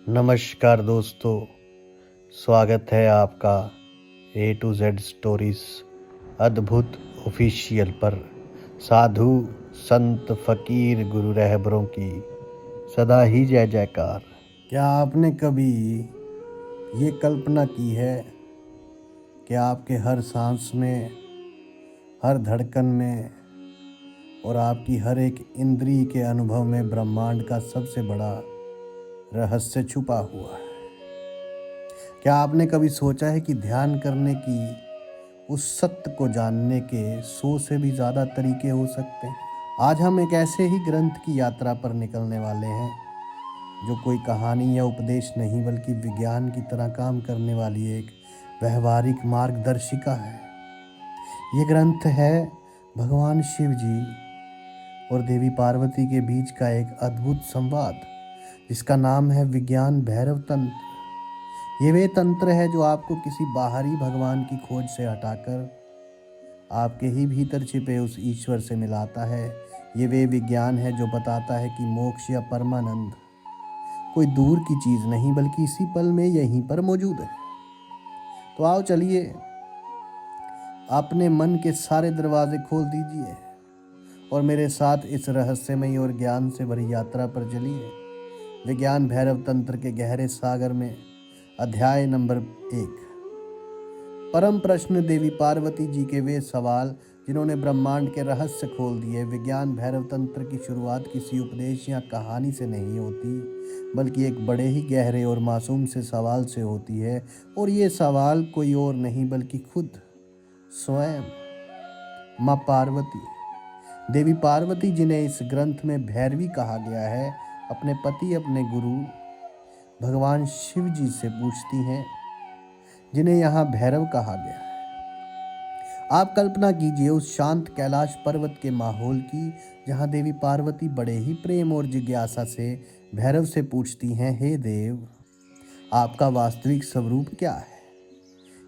नमस्कार दोस्तों, स्वागत है आपका ए टू जेड स्टोरीज अद्भुत ऑफिशियल पर। साधु संत फकीर गुरु रहबरों की सदा ही जय जयकार। क्या आपने कभी ये कल्पना की है कि आपके हर सांस में, हर धड़कन में और आपकी हर एक इंद्रिय के अनुभव में ब्रह्मांड का सबसे बड़ा रहस्य छुपा हुआ है? क्या आपने कभी सोचा है कि ध्यान करने की उस सत्य को जानने के 100 से भी ज़्यादा तरीके हो सकते हैं? आज हम एक ऐसे ही ग्रंथ की यात्रा पर निकलने वाले हैं जो कोई कहानी या उपदेश नहीं बल्कि विज्ञान की तरह काम करने वाली एक व्यवहारिक मार्गदर्शिका है। ये ग्रंथ है भगवान शिव जी और देवी पार्वती के बीच का एक अद्भुत संवाद, जिसका नाम है विज्ञान भैरव तंत्र। ये वे तंत्र है जो आपको किसी बाहरी भगवान की खोज से हटाकर आपके ही भीतर छिपे उस ईश्वर से मिलाता है। ये वे विज्ञान है जो बताता है कि मोक्ष या परमानंद कोई दूर की चीज़ नहीं बल्कि इसी पल में यहीं पर मौजूद है। तो आओ चलिए, अपने मन के सारे दरवाजे खोल दीजिए और मेरे साथ इस रहस्यमयी और ज्ञान से भरी यात्रा पर चलिए। विज्ञान भैरव तंत्र के गहरे सागर में अध्याय नंबर 1। परम प्रश्न। देवी पार्वती जी के वे सवाल जिन्होंने ब्रह्मांड के रहस्य खोल दिए। विज्ञान भैरव तंत्र की शुरुआत किसी उपदेश या कहानी से नहीं होती बल्कि एक बड़े ही गहरे और मासूम से सवाल से होती है। और ये सवाल कोई और नहीं बल्कि खुद स्वयं माँ पार्वती, देवी पार्वती जिन्हें इस ग्रंथ में भैरवी कहा गया है, अपने पति, अपने गुरु भगवान शिव जी से पूछती हैं, जिन्हें यहाँ भैरव कहा गया है। आप कल्पना कीजिए उस शांत कैलाश पर्वत के माहौल की, जहाँ देवी पार्वती बड़े ही प्रेम और जिज्ञासा से भैरव से पूछती हैं, हे देव, आपका वास्तविक स्वरूप क्या है?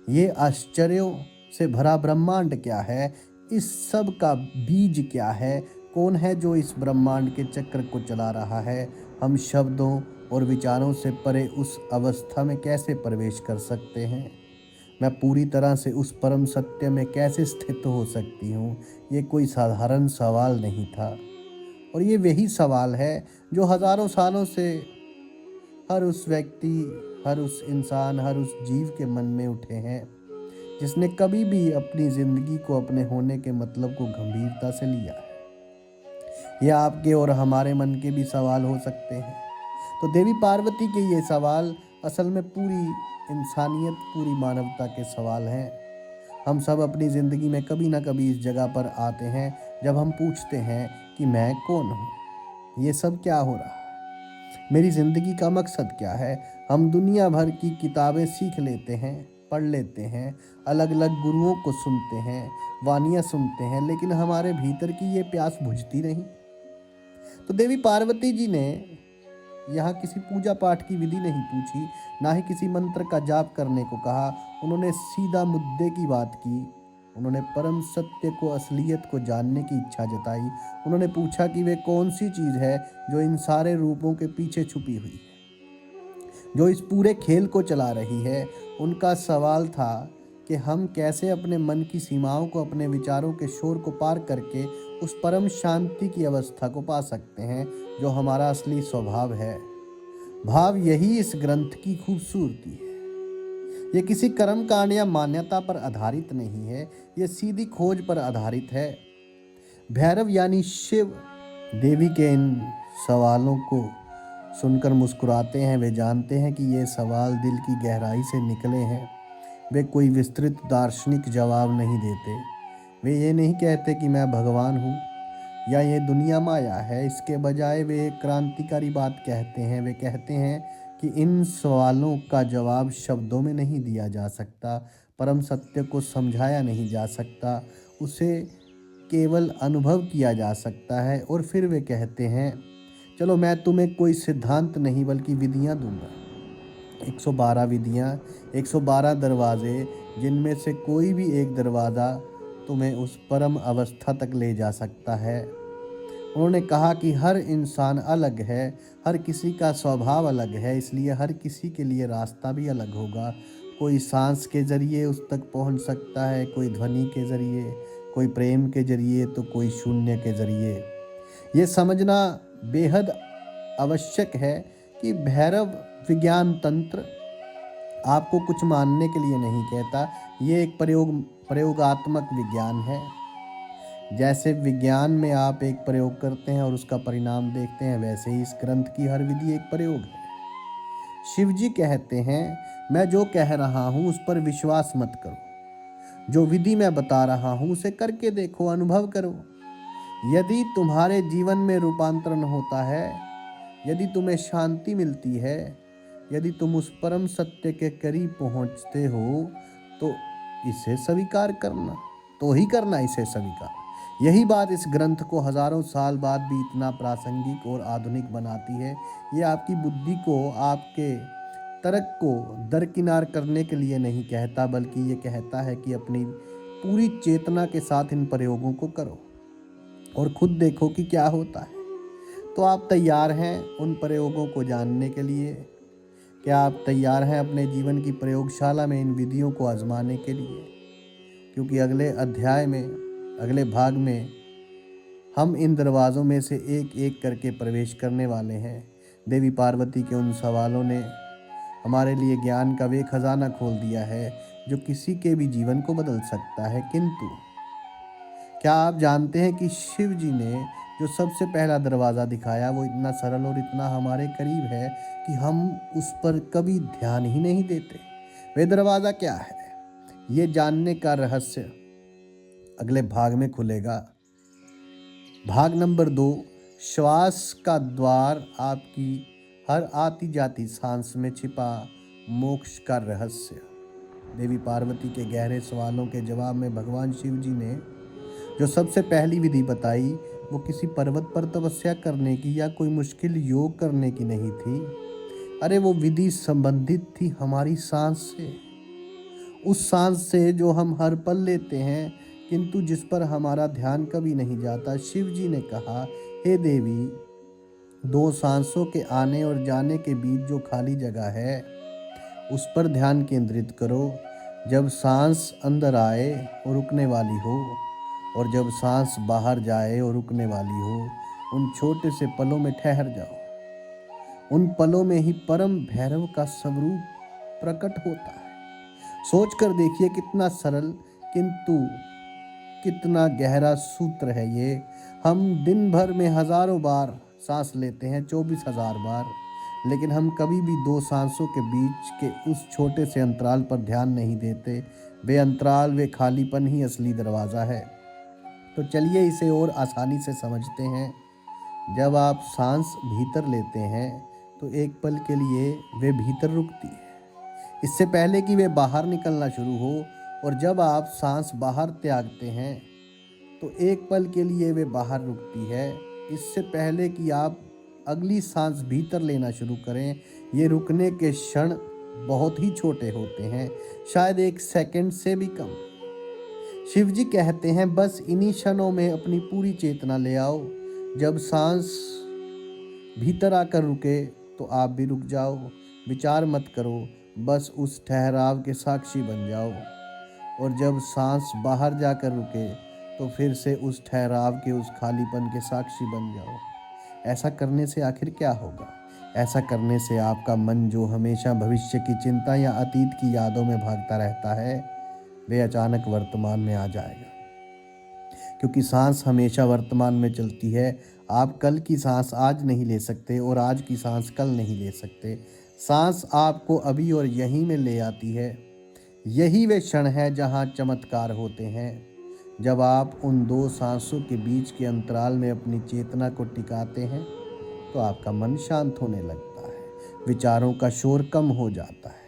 ये आश्चर्यों से भरा ब्रह्मांड क्या है? इस सब का बीज क्या है? कौन है जो इस ब्रह्मांड के चक्र को चला रहा है? हम शब्दों और विचारों से परे उस अवस्था में कैसे प्रवेश कर सकते हैं? मैं पूरी तरह से उस परम सत्य में कैसे स्थित हो सकती हूँ? ये कोई साधारण सवाल नहीं था, और ये वही सवाल है जो हजारों सालों से हर उस व्यक्ति, हर उस इंसान, हर उस जीव के मन में उठे हैं जिसने कभी भी अपनी जिंदगी को, अपने होने के मतलब को गंभीरता से लिया है। ये आपके और हमारे मन के भी सवाल हो सकते हैं। तो देवी पार्वती के ये सवाल असल में पूरी इंसानियत, पूरी मानवता के सवाल हैं। हम सब अपनी ज़िंदगी में कभी ना कभी इस जगह पर आते हैं जब हम पूछते हैं कि मैं कौन हूँ, ये सब क्या हो रहा है, मेरी ज़िंदगी का मकसद क्या है। हम दुनिया भर की किताबें सीख लेते हैं, पढ़ लेते हैं, अलग अलग गुरुओं को सुनते हैं, वानियाँ सुनते हैं, लेकिन हमारे भीतर की ये प्यास बुझती नहीं। तो देवी पार्वती जी ने यहाँ किसी पूजा पाठ की विधि नहीं पूछी, ना ही किसी मंत्र का जाप करने को कहा। उन्होंने सीधा मुद्दे की बात की। उन्होंने परम सत्य को, असलियत को जानने की इच्छा जताई। उन्होंने पूछा कि वे कौन सी चीज़ है जो इन सारे रूपों के पीछे छुपी हुई है, जो इस पूरे खेल को चला रही है। उनका सवाल था कि हम कैसे अपने मन की सीमाओं को, अपने विचारों के शोर को पार करके उस परम शांति की अवस्था को पा सकते हैं जो हमारा असली स्वभाव है। भाव यही इस ग्रंथ की खूबसूरती है। ये किसी कर्म कांड या मान्यता पर आधारित नहीं है, ये सीधी खोज पर आधारित है। भैरव यानी शिव देवी के इन सवालों को सुनकर मुस्कुराते हैं। वे जानते हैं कि ये सवाल दिल की गहराई से निकले हैं। वे कोई विस्तृत दार्शनिक जवाब नहीं देते। वे ये नहीं कहते कि मैं भगवान हूँ या ये दुनिया माया है। इसके बजाय वे एक क्रांतिकारी बात कहते हैं। वे कहते हैं कि इन सवालों का जवाब शब्दों में नहीं दिया जा सकता, परम सत्य को समझाया नहीं जा सकता, उसे केवल अनुभव किया जा सकता है। और फिर वे कहते हैं, चलो मैं तुम्हें कोई सिद्धांत नहीं बल्कि विधियाँ दूंगा। 112 विधियाँ, 112 दरवाजे, जिनमें से कोई भी एक दरवाज़ा तुम्हें उस परम अवस्था तक ले जा सकता है। उन्होंने कहा कि हर इंसान अलग है, हर किसी का स्वभाव अलग है, इसलिए हर किसी के लिए रास्ता भी अलग होगा। कोई सांस के ज़रिए उस तक पहुंच सकता है, कोई ध्वनि के ज़रिए, कोई प्रेम के ज़रिए, तो कोई शून्य के ज़रिए। ये समझना बेहद आवश्यक है कि भैरव विज्ञान तंत्र आपको कुछ मानने के लिए नहीं कहता। ये एक प्रयोगात्मक विज्ञान है। जैसे विज्ञान में आप एक प्रयोग करते हैं और उसका परिणाम देखते हैं, वैसे ही इस ग्रंथ की हर विधि एक प्रयोग है। शिव जी कहते हैं, मैं जो कह रहा हूँ उस पर विश्वास मत करो, जो विधि मैं बता रहा हूँ उसे करके देखो, अनुभव करो। यदि तुम्हारे जीवन में रूपांतरण होता है, यदि तुम्हें शांति मिलती है, यदि तुम उस परम सत्य के करीब पहुँचते हो, तो इसे स्वीकार करना, तो ही करना इसे स्वीकार। यही बात इस ग्रंथ को हजारों साल बाद भी इतना प्रासंगिक और आधुनिक बनाती है। ये आपकी बुद्धि को, आपके तर्क को दरकिनार करने के लिए नहीं कहता, बल्कि ये कहता है कि अपनी पूरी चेतना के साथ इन प्रयोगों को करो और खुद देखो कि क्या होता है। तो आप तैयार हैं उन प्रयोगों को जानने के लिए? क्या आप तैयार हैं अपने जीवन की प्रयोगशाला में इन विधियों को आजमाने के लिए? क्योंकि अगले अध्याय में, अगले भाग में हम इन दरवाज़ों में से एक एक करके प्रवेश करने वाले हैं। देवी पार्वती के उन सवालों ने हमारे लिए ज्ञान का वे खजाना खोल दिया है जो किसी के भी जीवन को बदल सकता है। किंतु क्या आप जानते हैं कि शिव जी ने जो सबसे पहला दरवाज़ा दिखाया वो इतना सरल और इतना हमारे करीब है कि हम उस पर कभी ध्यान ही नहीं देते। वे दरवाज़ा क्या है, ये जानने का रहस्य अगले भाग में खुलेगा। भाग नंबर 2, श्वास का द्वार, आपकी हर आती जाती सांस में छिपा मोक्ष का रहस्य। देवी पार्वती के गहरे सवालों के जवाब में भगवान शिव जी ने जो सबसे पहली विधि बताई, वो किसी पर्वत पर तपस्या करने की या कोई मुश्किल योग करने की नहीं थी। अरे वो विधि संबंधित थी हमारी सांस से, उस सांस से जो हम हर पल लेते हैं किंतु जिस पर हमारा ध्यान कभी नहीं जाता। शिव जी ने कहा, हे देवी, 2 सांसों के आने और जाने के बीच जो खाली जगह है उस पर ध्यान केंद्रित करो। जब सांस अंदर आए और रुकने वाली हो और जब सांस बाहर जाए और रुकने वाली हो, उन छोटे से पलों में ठहर जाओ। उन पलों में ही परम भैरव का स्वरूप प्रकट होता है। सोच कर देखिए, कितना सरल किंतु कितना गहरा सूत्र है ये। हम दिन भर में हजारों बार सांस लेते हैं, 24,000 बार, लेकिन हम कभी भी 2 सांसों के बीच के उस छोटे से अंतराल पर ध्यान नहीं देते। वे अंतराल, वे खालीपन ही असली दरवाज़ा है। तो चलिए इसे और आसानी से समझते हैं। जब आप सांस भीतर लेते हैं तो एक पल के लिए वे भीतर रुकती है, इससे पहले कि वे बाहर निकलना शुरू हो। और जब आप सांस बाहर त्यागते हैं तो एक पल के लिए वे बाहर रुकती है, इससे पहले कि आप अगली सांस भीतर लेना शुरू करें। ये रुकने के क्षण बहुत ही छोटे होते हैं, शायद 1 सेकंड से भी कम। शिव जी कहते हैं, बस इन्हीं क्षणों में अपनी पूरी चेतना ले आओ। जब सांस भीतर आकर रुके तो आप भी रुक जाओ। विचार मत करो, बस उस ठहराव के साक्षी बन जाओ। और जब सांस बाहर जाकर रुके तो फिर से उस ठहराव के, उस खालीपन के साक्षी बन जाओ। ऐसा करने से आखिर क्या होगा? ऐसा करने से आपका मन, जो हमेशा भविष्य की चिंता या अतीत की यादों में भागता रहता है, वे अचानक वर्तमान में आ जाएगा। क्योंकि सांस हमेशा वर्तमान में चलती है। आप कल की सांस आज नहीं ले सकते और आज की सांस कल नहीं ले सकते। सांस आपको अभी और यहीं में ले आती है। यही वे क्षण है जहाँ चमत्कार होते हैं। जब आप उन 2 सांसों के बीच के अंतराल में अपनी चेतना को टिकाते हैं तो आपका मन शांत होने लगता है, विचारों का शोर कम हो जाता है।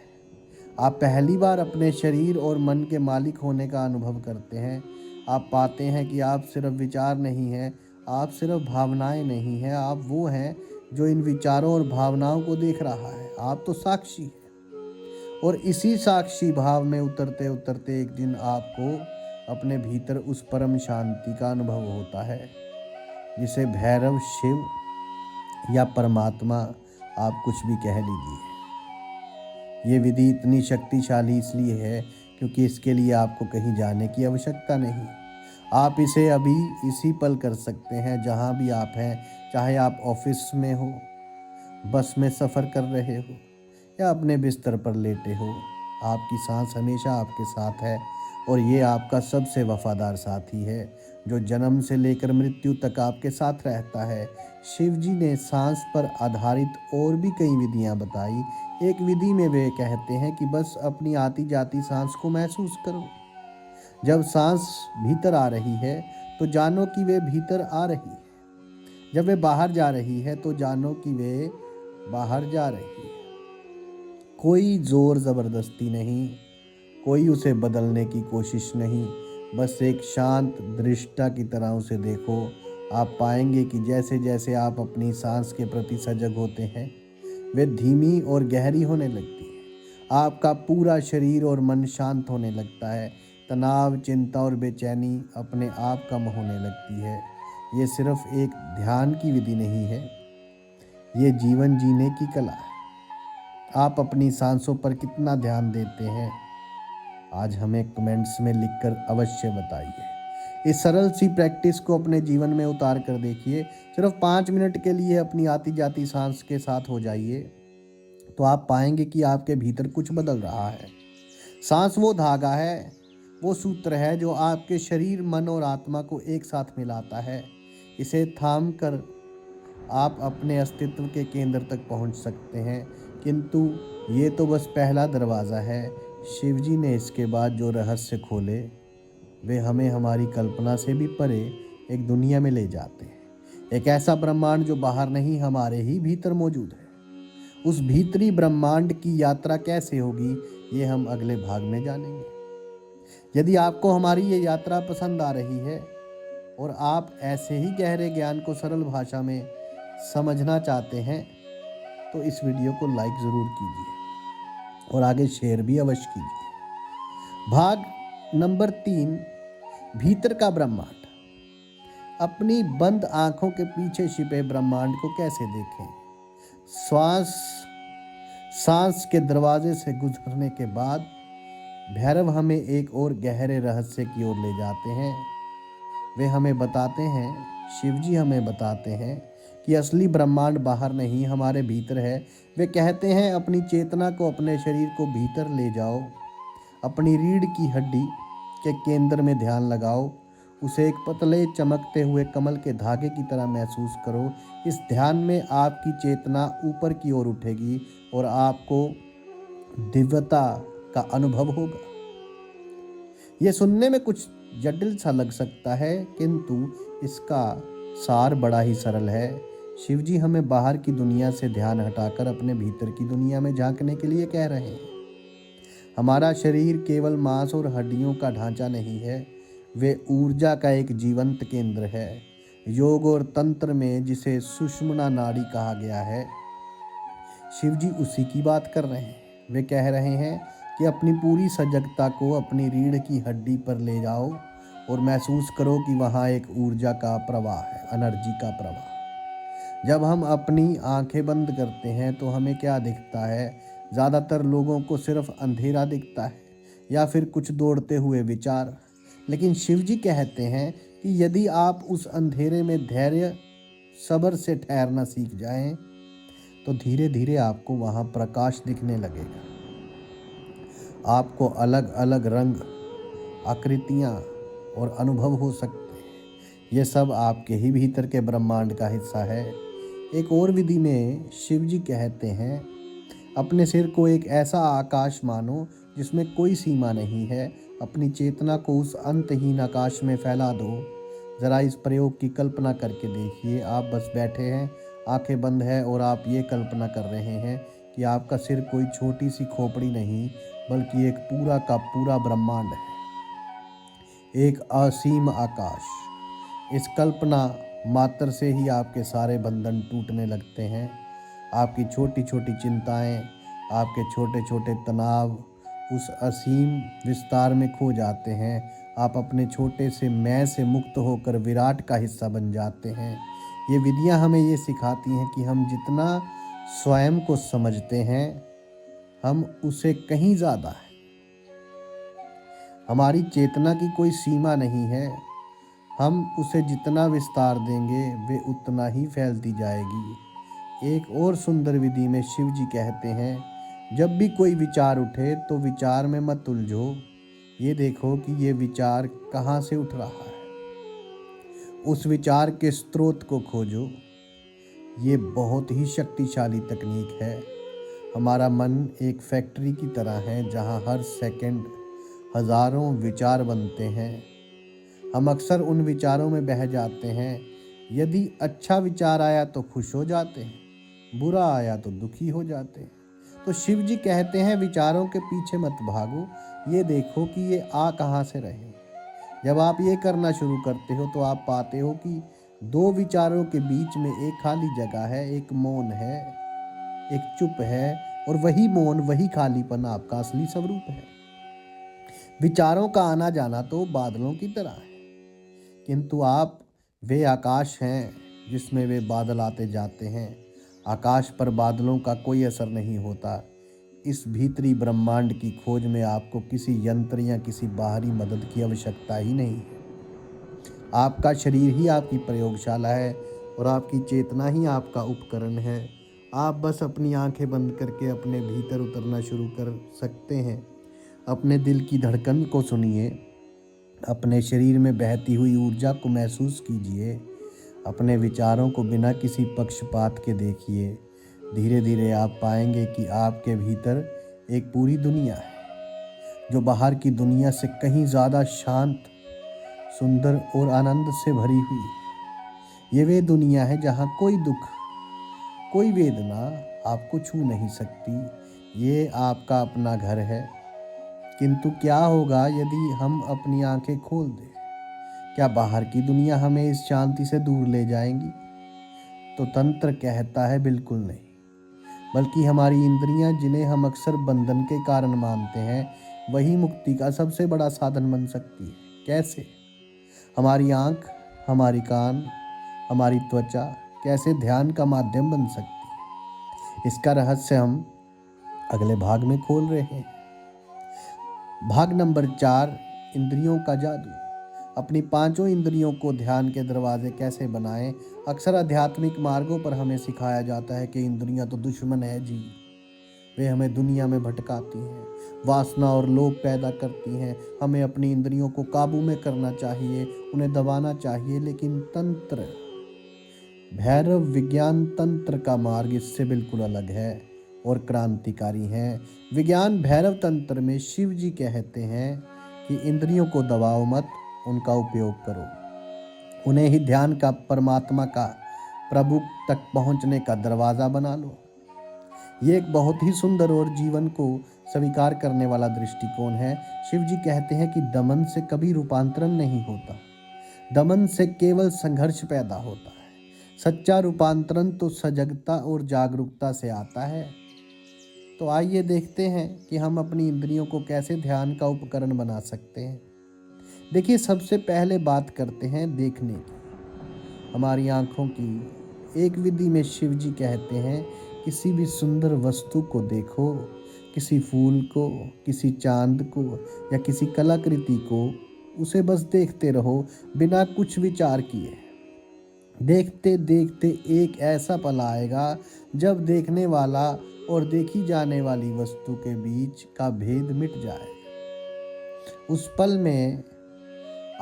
आप पहली बार अपने शरीर और मन के मालिक होने का अनुभव करते हैं। आप पाते हैं कि आप सिर्फ विचार नहीं हैं, आप सिर्फ भावनाएं नहीं हैं, आप वो हैं जो इन विचारों और भावनाओं को देख रहा है। आप तो साक्षी हैं। और इसी साक्षी भाव में उतरते उतरते एक दिन आपको अपने भीतर उस परम शांति का अनुभव होता है। जिसे भैरव, शिव या परमात्मा आप कुछ भी कह लीजिए। ये विधि इतनी शक्तिशाली इसलिए है क्योंकि इसके लिए आपको कहीं जाने की आवश्यकता नहीं। आप इसे अभी इसी पल कर सकते हैं जहाँ भी आप हैं, चाहे आप ऑफिस में हो, बस में सफ़र कर रहे हो या अपने बिस्तर पर लेटे हो। आपकी सांस हमेशा आपके साथ है और ये आपका सबसे वफादार साथी है जो जन्म से लेकर मृत्यु तक आपके साथ रहता है। शिव जी ने सांस पर आधारित और भी कई विधियां बताई। एक विधि में वे कहते हैं कि बस अपनी आती जाती सांस को महसूस करो। जब सांस भीतर आ रही है तो जानो कि वे भीतर आ रही है। जब वे बाहर जा रही है तो जानो कि वे बाहर जा रही है। कोई जोर ज़बरदस्ती नहीं, कोई उसे बदलने की कोशिश नहीं, बस एक शांत दृष्टा की तरह उसे देखो। आप पाएंगे कि जैसे जैसे आप अपनी सांस के प्रति सजग होते हैं, वे धीमी और गहरी होने लगती है। आपका पूरा शरीर और मन शांत होने लगता है। तनाव, चिंता और बेचैनी अपने आप कम होने लगती है। ये सिर्फ एक ध्यान की विधि नहीं है, ये जीवन जीने की कला है। आप अपनी सांसों पर कितना ध्यान देते हैं, आज हमें कमेंट्स में लिखकर अवश्य बताइए। इस सरल सी प्रैक्टिस को अपने जीवन में उतार कर देखिए। सिर्फ 5 मिनट के लिए अपनी आती जाती सांस के साथ हो जाइए तो आप पाएंगे कि आपके भीतर कुछ बदल रहा है। सांस वो धागा है, वो सूत्र है जो आपके शरीर, मन और आत्मा को एक साथ मिलाता है। इसे थाम कर आप अपने अस्तित्व के केंद्र तक पहुंच सकते हैं। किंतु ये तो बस पहला दरवाज़ा है। शिवजी ने इसके बाद जो रहस्य खोले वे हमें हमारी कल्पना से भी परे एक दुनिया में ले जाते हैं। एक ऐसा ब्रह्मांड जो बाहर नहीं, हमारे ही भीतर मौजूद है। उस भीतरी ब्रह्मांड की यात्रा कैसे होगी, ये हम अगले भाग में जानेंगे। यदि आपको हमारी ये यात्रा पसंद आ रही है और आप ऐसे ही गहरे ज्ञान को सरल भाषा में समझना चाहते हैं तो इस वीडियो को लाइक ज़रूर कीजिए और आगे शेयर भी अवश्य कीजिए। भाग नंबर 3, भीतर का ब्रह्मांड। अपनी बंद आंखों के पीछे छिपे ब्रह्मांड को कैसे देखें। सांस के दरवाजे से गुजरने के बाद भैरव हमें एक और गहरे रहस्य की ओर ले जाते हैं। वे हमें बताते हैं, शिवजी हमें बताते हैं कि असली ब्रह्मांड बाहर नहीं, हमारे भीतर है। वे कहते हैं अपनी चेतना को, अपने शरीर को भीतर ले जाओ, अपनी रीढ़ की हड्डी के केंद्र में ध्यान लगाओ, उसे एक पतले चमकते हुए कमल के धागे की तरह महसूस करो। इस ध्यान में आपकी चेतना ऊपर की ओर उठेगी और आपको दिव्यता का अनुभव होगा। यह सुनने में कुछ जटिल सा लग सकता है, किंतु इसका सार बड़ा ही सरल है। शिवजी हमें बाहर की दुनिया से ध्यान हटाकर अपने भीतर की दुनिया में झांकने के लिए कह रहे हैं। हमारा शरीर केवल मांस और हड्डियों का ढांचा नहीं है, वे ऊर्जा का एक जीवंत केंद्र है। योग और तंत्र में जिसे सुषुम्ना नाड़ी कहा गया है, शिवजी उसी की बात कर रहे हैं। वे कह रहे हैं कि अपनी पूरी सजगता को अपनी रीढ़ की हड्डी पर ले जाओ और महसूस करो कि वहाँ एक ऊर्जा का प्रवाह है, एनर्जी का प्रवाह। जब हम अपनी आंखें बंद करते हैं तो हमें क्या दिखता है? ज़्यादातर लोगों को सिर्फ अंधेरा दिखता है या फिर कुछ दौड़ते हुए विचार। लेकिन शिवजी कहते हैं कि यदि आप उस अंधेरे में धैर्य, सब्र से ठहरना सीख जाएं, तो धीरे धीरे आपको वहाँ प्रकाश दिखने लगेगा। आपको अलग अलग रंग, आकृतियाँ और अनुभव हो सकते हैं। ये सब आपके ही भीतर के ब्रह्मांड का हिस्सा है। एक और विधि में शिवजी कहते हैं, अपने सिर को एक ऐसा आकाश मानो जिसमें कोई सीमा नहीं है। अपनी चेतना को उस अंतहीन आकाश में फैला दो। ज़रा इस प्रयोग की कल्पना करके देखिए। आप बस बैठे हैं, आंखें बंद है और आप ये कल्पना कर रहे हैं कि आपका सिर कोई छोटी सी खोपड़ी नहीं, बल्कि एक पूरा का पूरा ब्रह्मांड है, एक असीम आकाश। इस कल्पना मात्र से ही आपके सारे बंधन टूटने लगते हैं। आपकी छोटी छोटी चिंताएं, आपके छोटे छोटे तनाव उस असीम विस्तार में खो जाते हैं। आप अपने छोटे से मैं से मुक्त होकर विराट का हिस्सा बन जाते हैं। ये विधियां हमें ये सिखाती हैं कि हम जितना स्वयं को समझते हैं, हम उसे कहीं ज़्यादा है। हमारी चेतना की कोई सीमा नहीं है। हम उसे जितना विस्तार देंगे, वे उतना ही फैलती जाएगी। एक और सुंदर विधि में शिव जी कहते हैं, जब भी कोई विचार उठे तो विचार में मत उलझो। ये देखो कि ये विचार कहाँ से उठ रहा है। उस विचार के स्रोत को खोजो। ये बहुत ही शक्तिशाली तकनीक है। हमारा मन एक फैक्ट्री की तरह है, जहाँ हर सेकंड हजारों विचार बनते हैं। हम अक्सर उन विचारों में बह जाते हैं। यदि अच्छा विचार आया तो खुश हो जाते हैं, बुरा आया तो दुखी हो जाते हैं। तो शिव जी कहते हैं, विचारों के पीछे मत भागो, ये देखो कि ये आ कहाँ से रहे। जब आप ये करना शुरू करते हो तो आप पाते हो कि दो विचारों के बीच में एक खाली जगह है, एक मौन है, एक चुप है, और वही मौन, वही खालीपन आपका असली स्वरूप है। विचारों का आना जाना तो बादलों की तरह है, किंतु आप वे आकाश हैं जिसमें वे बादल आते जाते हैं। आकाश पर बादलों का कोई असर नहीं होता। इस भीतरी ब्रह्मांड की खोज में आपको किसी यंत्र या किसी बाहरी मदद की आवश्यकता ही नहीं है। आपका शरीर ही आपकी प्रयोगशाला है और आपकी चेतना ही आपका उपकरण है। आप बस अपनी आंखें बंद करके अपने भीतर उतरना शुरू कर सकते हैं। अपने दिल की धड़कन को सुनिए, अपने शरीर में बहती हुई ऊर्जा को महसूस कीजिए, अपने विचारों को बिना किसी पक्षपात के देखिए। धीरे धीरे आप पाएंगे कि आपके भीतर एक पूरी दुनिया है, जो बाहर की दुनिया से कहीं ज़्यादा शांत, सुंदर और आनंद से भरी हुई है। ये वे दुनिया है जहाँ कोई दुख, कोई वेदना आपको छू नहीं सकती। ये आपका अपना घर है। किंतु क्या होगा यदि हम अपनी आंखें खोल दें? क्या बाहर की दुनिया हमें इस शांति से दूर ले जाएंगी? तो तंत्र कहता है, बिल्कुल नहीं। बल्कि हमारी इंद्रियां, जिन्हें हम अक्सर बंधन के कारण मानते हैं, वही मुक्ति का सबसे बड़ा साधन बन सकती है। कैसे? हमारी आंख, हमारी कान, हमारी त्वचा कैसे ध्यान का माध्यम बन सकती है, इसका रहस्य हम अगले भाग में खोल रहे हैं। भाग नंबर 4, इंद्रियों का जादू। अपनी पांचों इंद्रियों को ध्यान के दरवाजे कैसे बनाएं। अक्सर आध्यात्मिक मार्गों पर हमें सिखाया जाता है कि इंद्रियां तो दुश्मन है जी, वे हमें दुनिया में भटकाती हैं, वासना और लोभ पैदा करती हैं। हमें अपनी इंद्रियों को काबू में करना चाहिए, उन्हें दबाना चाहिए। लेकिन तंत्र, भैरव विज्ञान तंत्र का मार्ग इससे बिल्कुल अलग है और क्रांतिकारी है। विज्ञान भैरव तंत्र में शिव जी कहते हैं कि इंद्रियों को दबाओ मत, उनका उपयोग करो। उन्हें ही ध्यान का, परमात्मा का, प्रभु तक पहुंचने का दरवाज़ा बना लो। ये एक बहुत ही सुंदर और जीवन को स्वीकार करने वाला दृष्टिकोण है। शिव जी कहते हैं कि दमन से कभी रूपांतरण नहीं होता, दमन से केवल संघर्ष पैदा होता है। सच्चा रूपांतरण तो सजगता और जागरूकता से आता है। तो आइए देखते हैं कि हम अपनी इंद्रियों को कैसे ध्यान का उपकरण बना सकते हैं। देखिए, सबसे पहले बात करते हैं देखने की, हमारी आँखों की। एक विधि में शिव जी कहते हैं, किसी भी सुंदर वस्तु को देखो, किसी फूल को, किसी चांद को या किसी कलाकृति को, उसे बस देखते रहो बिना कुछ विचार किए। देखते देखते एक ऐसा पल आएगा जब देखने वाला और देखी जाने वाली वस्तु के बीच का भेद मिट जाएगा। उस पल में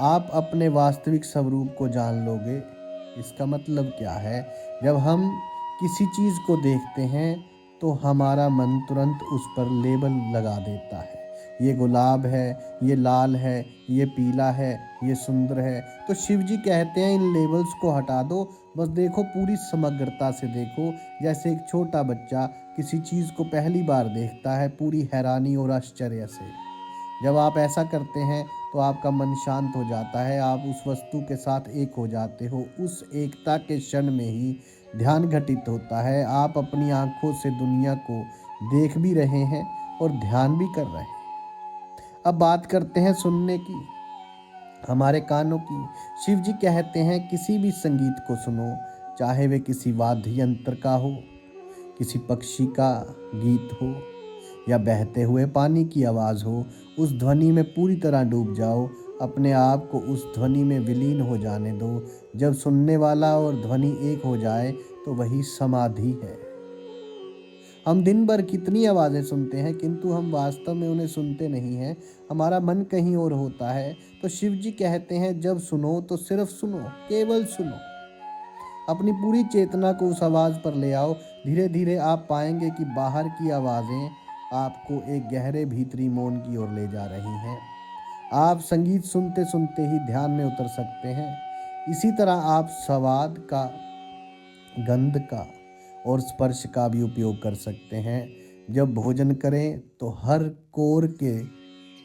आप अपने वास्तविक स्वरूप को जान लोगे। इसका मतलब क्या है? जब हम किसी चीज़ को देखते हैं तो हमारा मन तुरंत उस पर लेबल लगा देता है। ये गुलाब है, ये लाल है, ये पीला है, ये सुंदर है। तो शिव जी कहते हैं, इन लेबल्स को हटा दो, बस देखो, पूरी समग्रता से देखो। जैसे एक छोटा बच्चा किसी चीज़ को पहली बार देखता है, पूरी हैरानी और आश्चर्य से। जब आप ऐसा करते हैं तो आपका मन शांत हो जाता है, आप उस वस्तु के साथ एक हो जाते हो। उस एकता के क्षण में ही ध्यान घटित होता है। आप अपनी आंखों से दुनिया को देख भी रहे हैं और ध्यान भी कर रहे हैं। अब बात करते हैं सुनने की, हमारे कानों की। शिव जी कहते हैं किसी भी संगीत को सुनो, चाहे वे किसी वाद्य यंत्र का हो, किसी पक्षी का गीत हो या बहते हुए पानी की आवाज़ हो, उस ध्वनि में पूरी तरह डूब जाओ, अपने आप को उस ध्वनि में विलीन हो जाने दो। जब सुनने वाला और ध्वनि एक हो जाए तो वही समाधि है। हम दिन भर कितनी आवाज़ें सुनते हैं, किंतु हम वास्तव में उन्हें सुनते नहीं हैं, हमारा मन कहीं और होता है। तो शिव जी कहते हैं जब सुनो तो सिर्फ सुनो, केवल सुनो। अपनी पूरी चेतना को उस आवाज़ पर ले आओ। धीरे धीरे आप पाएंगे कि बाहर की आवाज़ें आपको एक गहरे भीतरी मौन की ओर ले जा रही हैं। आप संगीत सुनते सुनते ही ध्यान में उतर सकते हैं। इसी तरह आप स्वाद का, गंध का और स्पर्श का भी उपयोग कर सकते हैं। जब भोजन करें तो हर कोर के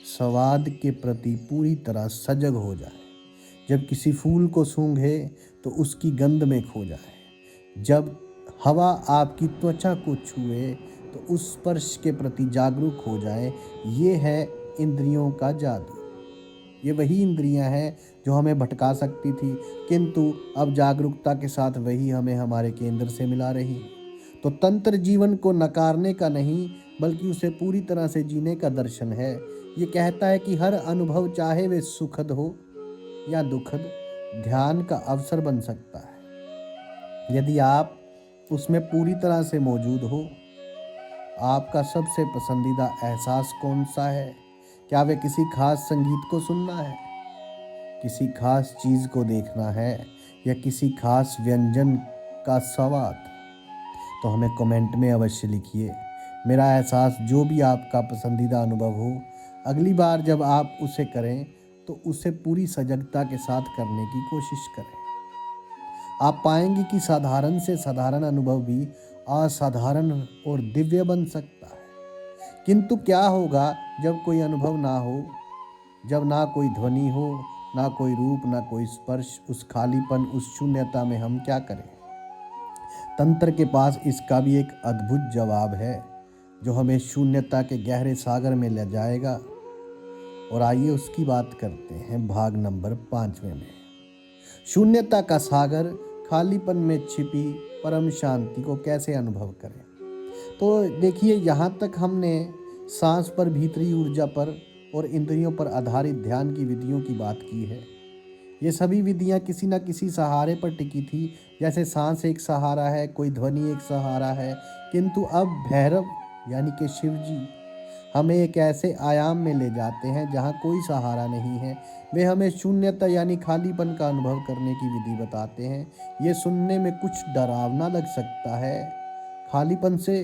स्वाद के प्रति पूरी तरह सजग हो जाए। जब किसी फूल को सूंघे तो उसकी गंध में खो जाए। जब हवा आपकी त्वचा को छुए तो उस स्पर्श के प्रति जागरूक हो जाए। ये है इंद्रियों का जादू। ये वही इंद्रियां हैं जो हमें भटका सकती थी, किंतु अब जागरूकता के साथ वही हमें हमारे केंद्र से मिला रही। तो तंत्र जीवन को नकारने का नहीं, बल्कि उसे पूरी तरह से जीने का दर्शन है। ये कहता है कि हर अनुभव, चाहे वे सुखद हो या दुखद, ध्यान का अवसर बन सकता है यदि आप उसमें पूरी तरह से मौजूद हो। आपका सबसे पसंदीदा एहसास कौन सा है? क्या वे किसी खास संगीत को सुनना है, किसी खास चीज़ को देखना है, या किसी खास व्यंजन का स्वाद? तो हमें कमेंट में अवश्य लिखिए। मेरा एहसास, जो भी आपका पसंदीदा अनुभव हो, अगली बार जब आप उसे करें तो उसे पूरी सजगता के साथ करने की कोशिश करें। आप पाएंगे कि साधारण से साधारण अनुभव भी असाधारण और दिव्य बन सकता है। किंतु क्या होगा जब कोई अनुभव ना हो, जब ना कोई ध्वनि हो, ना कोई रूप, ना कोई स्पर्श? उस खालीपन, उस शून्यता में हम क्या करें? तंत्र के पास इसका भी एक अद्भुत जवाब है, जो हमें शून्यता के गहरे सागर में ले जाएगा। और आइए उसकी बात करते हैं भाग नंबर 5वें में। शून्यता का सागर, खालीपन में छिपी परम शांति को कैसे अनुभव करें? तो देखिए, यहाँ तक हमने सांस पर, भीतरी ऊर्जा पर और इंद्रियों पर आधारित ध्यान की विधियों की बात की है। ये सभी विधियाँ किसी न किसी सहारे पर टिकी थी। जैसे सांस एक सहारा है, कोई ध्वनि एक सहारा है, किंतु अब भैरव यानी कि शिव जी हमें एक ऐसे आयाम में ले जाते हैं जहाँ कोई सहारा नहीं है। वे हमें शून्यता यानी खालीपन का अनुभव करने की विधि बताते हैं। ये सुनने में कुछ डरावना लग सकता है। खालीपन से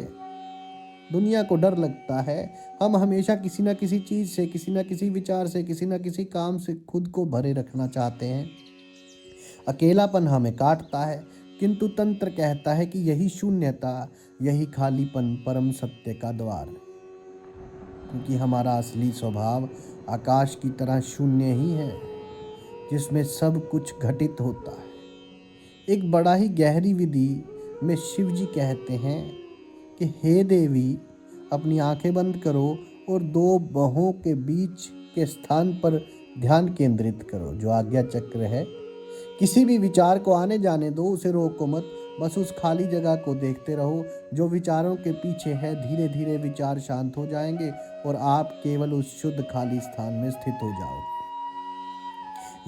दुनिया को डर लगता है। हम हमेशा किसी न किसी चीज़ से, किसी न किसी विचार से, किसी न किसी काम से खुद को भरे रखना चाहते हैं। अकेलापन हमें काटता है, किंतु तंत्र कहता है कि यही शून्यता, यही खालीपन परम सत्य का द्वार है। क्योंकि हमारा असली स्वभाव आकाश की तरह शून्य ही है, जिसमें सब कुछ घटित होता है। एक बड़ा ही गहरी विधि में शिव जी कहते हैं कि हे देवी, अपनी आंखें बंद करो और दो बाहों के बीच के स्थान पर ध्यान केंद्रित करो, जो आज्ञा चक्र है। किसी भी विचार को आने जाने दो, उसे रोको मत, बस उस खाली जगह को देखते रहो जो विचारों के पीछे है। धीरे धीरे विचार शांत हो जाएंगे और आप केवल उस शुद्ध खाली स्थान में स्थित हो जाओगे।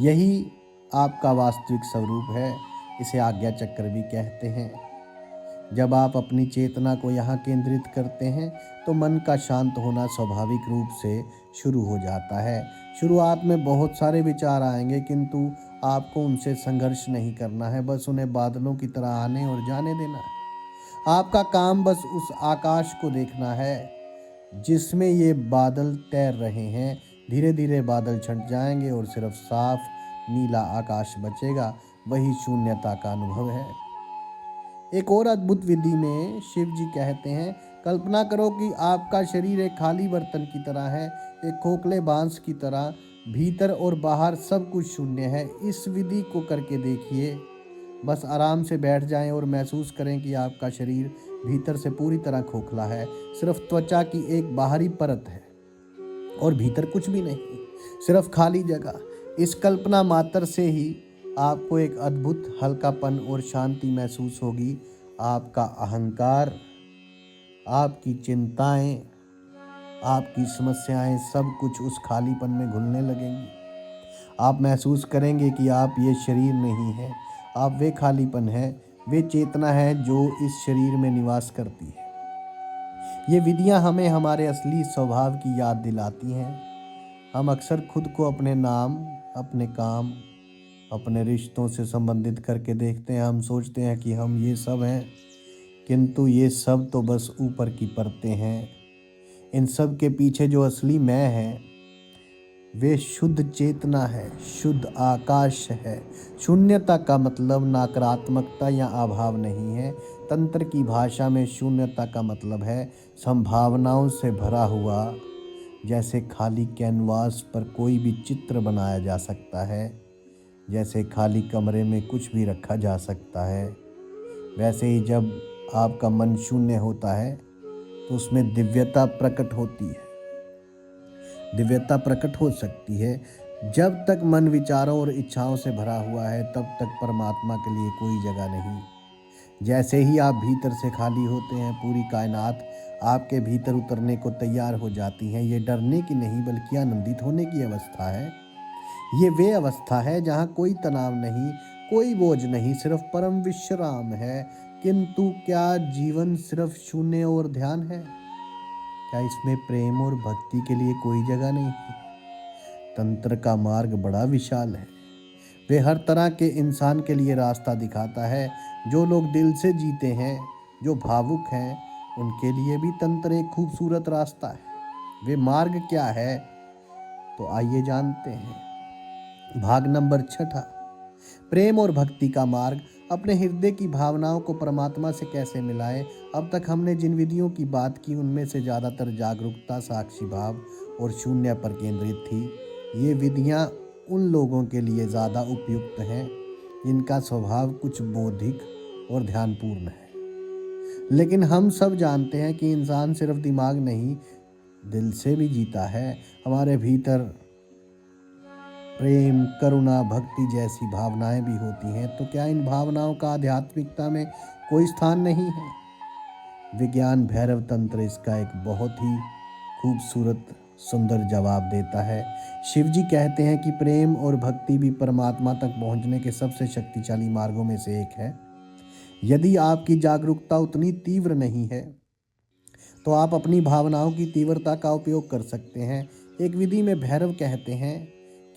यही आपका वास्तविक स्वरूप है। इसे आज्ञा चक्र भी कहते हैं। जब आप अपनी चेतना को यहाँ केंद्रित करते हैं तो मन का शांत होना स्वाभाविक रूप से शुरू हो जाता है। शुरुआत में बहुत सारे विचार आएंगे, किंतु आपको उनसे संघर्ष नहीं करना है, बस उन्हें बादलों की तरह आने और जाने देना है। आपका काम बस उस आकाश को देखना है जिसमें ये बादल तैर रहे हैं। धीरे धीरे बादल छंट जाएंगे और सिर्फ साफ नीला आकाश बचेगा। वही शून्यता का अनुभव है। एक और अद्भुत विधि में शिव जी कहते हैं, कल्पना करो कि आपका शरीर एक खाली बर्तन की तरह है, एक खोखले बांस की तरह। भीतर और बाहर सब कुछ शून्य है। इस विधि को करके देखिए। बस आराम से बैठ जाएं और महसूस करें कि आपका शरीर भीतर से पूरी तरह खोखला है। सिर्फ त्वचा की एक बाहरी परत है और भीतर कुछ भी नहीं, सिर्फ खाली जगह। इस कल्पना मात्र से ही आपको एक अद्भुत हल्कापन और शांति महसूस होगी। आपका अहंकार, आपकी चिंताएं, आपकी समस्याएं सब कुछ उस खालीपन में घुलने लगेंगी। आप महसूस करेंगे कि आप ये शरीर नहीं है, आप वे खालीपन है, वे चेतना है जो इस शरीर में निवास करती है। ये विधियां हमें हमारे असली स्वभाव की याद दिलाती हैं। हम अक्सर खुद को अपने नाम, अपने काम, अपने रिश्तों से संबंधित करके देखते हैं। हम सोचते हैं कि हम ये सब हैं, किंतु ये सब तो बस ऊपर की परतें हैं। इन सब के पीछे जो असली मैं है वे शुद्ध चेतना है, शुद्ध आकाश है। शून्यता का मतलब नकारात्मकता या अभाव नहीं है। तंत्र की भाषा में शून्यता का मतलब है संभावनाओं से भरा हुआ। जैसे खाली कैनवास पर कोई भी चित्र बनाया जा सकता है, जैसे खाली कमरे में कुछ भी रखा जा सकता है, वैसे ही जब आपका मन शून्य होता है तो उसमें दिव्यता प्रकट होती है। दिव्यता प्रकट हो सकती है। जब तक मन विचारों और इच्छाओं से भरा हुआ है तब तक परमात्मा के लिए कोई जगह नहीं। जैसे ही आप भीतर से खाली होते हैं, पूरी कायनात आपके भीतर उतरने को तैयार हो जाती है। ये डरने की नहीं बल्कि आनंदित होने की अवस्था है। ये वे अवस्था है जहाँ कोई तनाव नहीं, कोई बोझ नहीं, सिर्फ परम विश्राम है। किंतु क्या जीवन सिर्फ शून्य और ध्यान है? क्या इसमें प्रेम और भक्ति के लिए कोई जगह नहीं है? तंत्र का मार्ग बड़ा विशाल है। वे हर तरह के इंसान के लिए रास्ता दिखाता है। जो लोग दिल से जीते हैं, जो भावुक हैं, उनके लिए भी तंत्र एक खूबसूरत रास्ता है। वे मार्ग क्या है तो आइए जानते हैं। भाग नंबर 6, प्रेम और भक्ति का मार्ग। अपने हृदय की भावनाओं को परमात्मा से कैसे मिलाएं। अब तक हमने जिन विधियों की बात की उनमें से ज़्यादातर जागरूकता, साक्षी भाव और शून्य पर केंद्रित थी। ये विधियाँ उन लोगों के लिए ज़्यादा उपयुक्त हैं जिनका स्वभाव कुछ बौद्धिक और ध्यानपूर्ण है। लेकिन हम सब जानते हैं कि इंसान सिर्फ दिमाग नहीं, दिल से भी जीता है। हमारे भीतर प्रेम, करुणा, भक्ति जैसी भावनाएं भी होती हैं। तो क्या इन भावनाओं का आध्यात्मिकता में कोई स्थान नहीं है? विज्ञान भैरव तंत्र इसका एक बहुत ही खूबसूरत सुंदर जवाब देता है। शिव जी कहते हैं कि प्रेम और भक्ति भी परमात्मा तक पहुंचने के सबसे शक्तिशाली मार्गों में से एक है। यदि आपकी जागरूकता उतनी तीव्र नहीं है तो आप अपनी भावनाओं की तीव्रता का उपयोग कर सकते हैं। एक विधि में भैरव कहते हैं,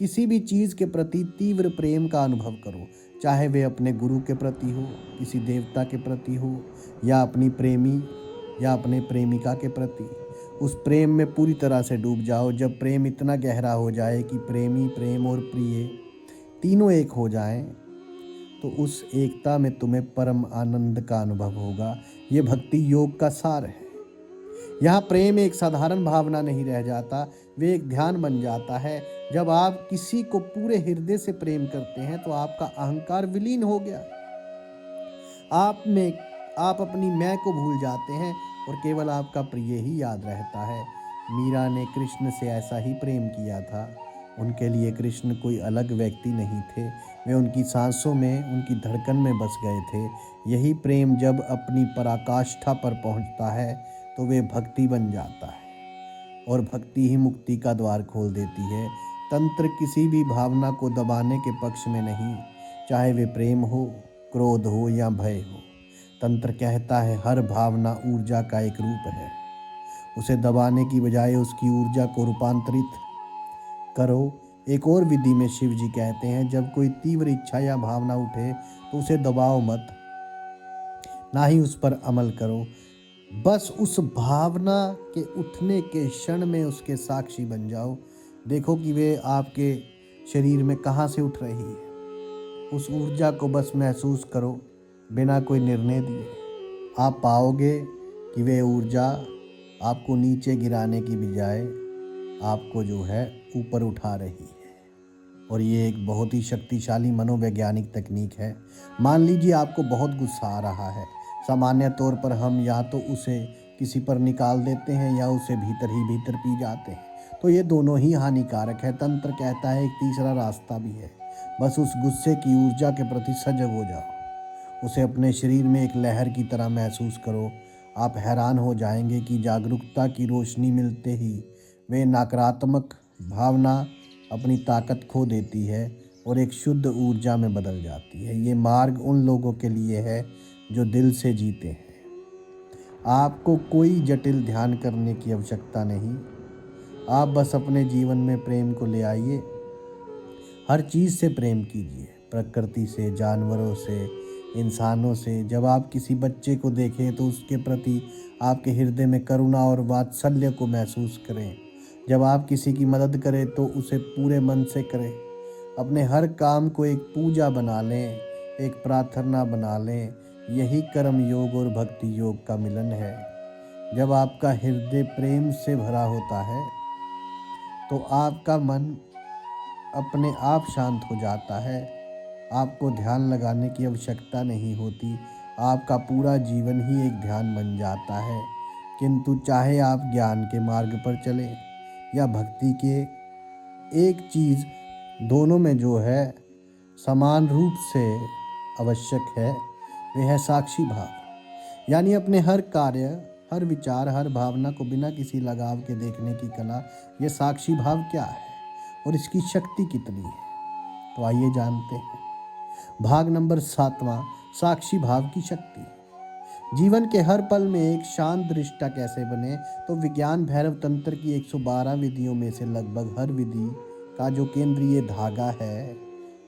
किसी भी चीज़ के प्रति तीव्र प्रेम का अनुभव करो, चाहे वे अपने गुरु के प्रति हो, किसी देवता के प्रति हो, या अपनी प्रेमी या अपने प्रेमिका के प्रति। उस प्रेम में पूरी तरह से डूब जाओ। जब प्रेम इतना गहरा हो जाए कि प्रेमी, प्रेम और प्रिय तीनों एक हो जाएं, तो उस एकता में तुम्हें परम आनंद का अनुभव होगा। ये भक्ति योग का सार है। यहाँ प्रेम एक साधारण भावना नहीं रह जाता, वे एक ध्यान बन जाता है। जब आप किसी को पूरे हृदय से प्रेम करते हैं तो आपका अहंकार विलीन हो गया। आप अपनी मैं को भूल जाते हैं और केवल आपका प्रिय ही याद रहता है। मीरा ने कृष्ण से ऐसा ही प्रेम किया था। उनके लिए कृष्ण कोई अलग व्यक्ति नहीं थे, वे उनकी सांसों में, उनकी धड़कन में बस गए थे। यही प्रेम जब अपनी पराकाष्ठा पर पहुंचता है तो वे भक्ति बन जाता है, और भक्ति ही मुक्ति का द्वार खोल देती है। तंत्र किसी भी भावना को दबाने के पक्ष में नहीं, चाहे वे प्रेम हो, क्रोध हो या भय हो। तंत्र कहता है हर भावना ऊर्जा का एक रूप है, उसे दबाने की बजाय उसकी ऊर्जा को रूपांतरित करो। एक और विधि में शिव जी कहते हैं, जब कोई तीव्र इच्छा या भावना उठे तो उसे दबाओ मत, ना ही उस पर अमल करो। बस उस भावना के उठने के क्षण में उसके साक्षी बन जाओ। देखो कि वे आपके शरीर में कहाँ से उठ रही है। उस ऊर्जा को बस महसूस करो, बिना कोई निर्णय दिए। आप पाओगे कि वे ऊर्जा आपको नीचे गिराने की बजाय आपको जो है ऊपर उठा रही है। और ये एक बहुत ही शक्तिशाली मनोवैज्ञानिक तकनीक है। मान लीजिए आपको बहुत गुस्सा आ रहा है। सामान्य तौर पर हम या तो उसे किसी पर निकाल देते हैं या उसे भीतर ही भीतर पी जाते हैं। तो ये दोनों ही हानिकारक है। तंत्र कहता है एक तीसरा रास्ता भी है, बस उस गुस्से की ऊर्जा के प्रति सजग हो जाओ, उसे अपने शरीर में एक लहर की तरह महसूस करो। आप हैरान हो जाएंगे कि जागरूकता की रोशनी मिलते ही वे नकारात्मक भावना अपनी ताकत खो देती है और एक शुद्ध ऊर्जा में बदल जाती है। ये मार्ग उन लोगों के लिए है जो दिल से जीते हैं। आपको कोई जटिल ध्यान करने की आवश्यकता नहीं, आप बस अपने जीवन में प्रेम को ले आइए। हर चीज़ से प्रेम कीजिए, प्रकृति से, जानवरों से, इंसानों से। जब आप किसी बच्चे को देखें तो उसके प्रति आपके हृदय में करुणा और वात्सल्य को महसूस करें। जब आप किसी की मदद करें तो उसे पूरे मन से करें। अपने हर काम को एक पूजा बना लें, एक प्रार्थना बना लें। यही कर्म योग और भक्ति योग का मिलन है। जब आपका हृदय प्रेम से भरा होता है तो आपका मन अपने आप शांत हो जाता है। आपको ध्यान लगाने की आवश्यकता नहीं होती, आपका पूरा जीवन ही एक ध्यान बन जाता है। किंतु चाहे आप ज्ञान के मार्ग पर चलें या भक्ति के, एक चीज़ दोनों में जो है समान रूप से आवश्यक है, वह है साक्षी भाव। यानी अपने हर कार्य, हर विचार, हर भावना को बिना किसी लगाव के देखने की कला। यह साक्षी भाव क्या है और इसकी शक्ति कितनी है, तो आइए जानते हैं। भाग नंबर 7वां, साक्षी भाव की शक्ति। जीवन के हर पल में एक शांत दृष्टा कैसे बने, तो विज्ञान भैरव तंत्र की 112 विधियों में से लगभग हर विधि का जो केंद्रीय धागा है,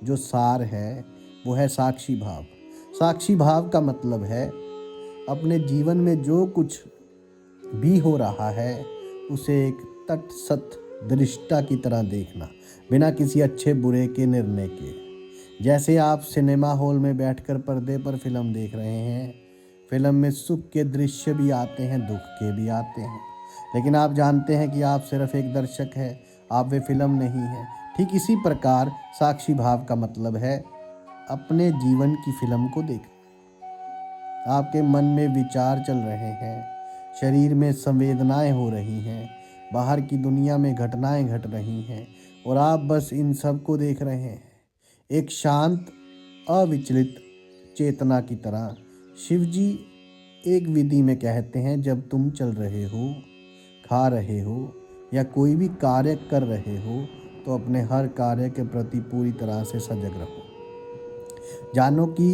जो सार है, वो है साक्षी भाव। साक्षी भाव का मतलब है अपने जीवन में जो कुछ भी हो रहा है उसे एक तटस्थ दृष्टा की तरह देखना, बिना किसी अच्छे बुरे के निर्णय के। जैसे आप सिनेमा हॉल में बैठकर पर्दे पर फिल्म देख रहे हैं। फिल्म में सुख के दृश्य भी आते हैं, दुख के भी आते हैं, लेकिन आप जानते हैं कि आप सिर्फ एक दर्शक हैं, आप वे फिल्म नहीं हैं। ठीक इसी प्रकार साक्षी भाव का मतलब है अपने जीवन की फिल्म को देखना। आपके मन में विचार चल रहे हैं, शरीर में संवेदनाएं हो रही हैं, बाहर की दुनिया में घटनाएं घट रही हैं और आप बस इन सब को देख रहे हैं एक शांत अविचलित चेतना की तरह। शिव जी एक विधि में कहते हैं, जब तुम चल रहे हो, खा रहे हो या कोई भी कार्य कर रहे हो तो अपने हर कार्य के प्रति पूरी तरह से सजग रहो। जानो कि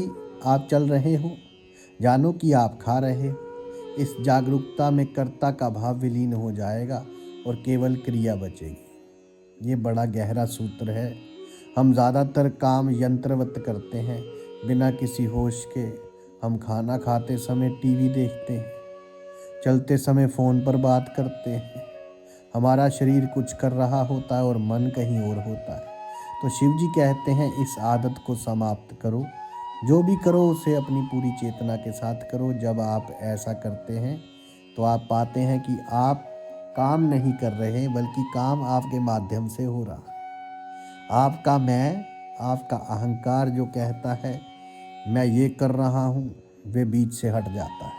आप चल रहे हो, जानो कि आप खा रहे हो। इस जागरूकता में कर्ता का भाव विलीन हो जाएगा और केवल क्रिया बचेगी। ये बड़ा गहरा सूत्र है। हम ज़्यादातर काम यंत्रवत करते हैं, बिना किसी होश के। हम खाना खाते समय टीवी देखते हैं, चलते समय फ़ोन पर बात करते हैं। हमारा शरीर कुछ कर रहा होता है और मन कहीं और होता है। तो शिव जी कहते हैं इस आदत को समाप्त करो। जो भी करो उसे अपनी पूरी चेतना के साथ करो। जब आप ऐसा करते हैं तो आप पाते हैं कि आप काम नहीं कर रहे, बल्कि काम आपके माध्यम से हो रहा है। आपका मैं, आपका अहंकार जो कहता है मैं ये कर रहा हूँ, वे बीच से हट जाता है।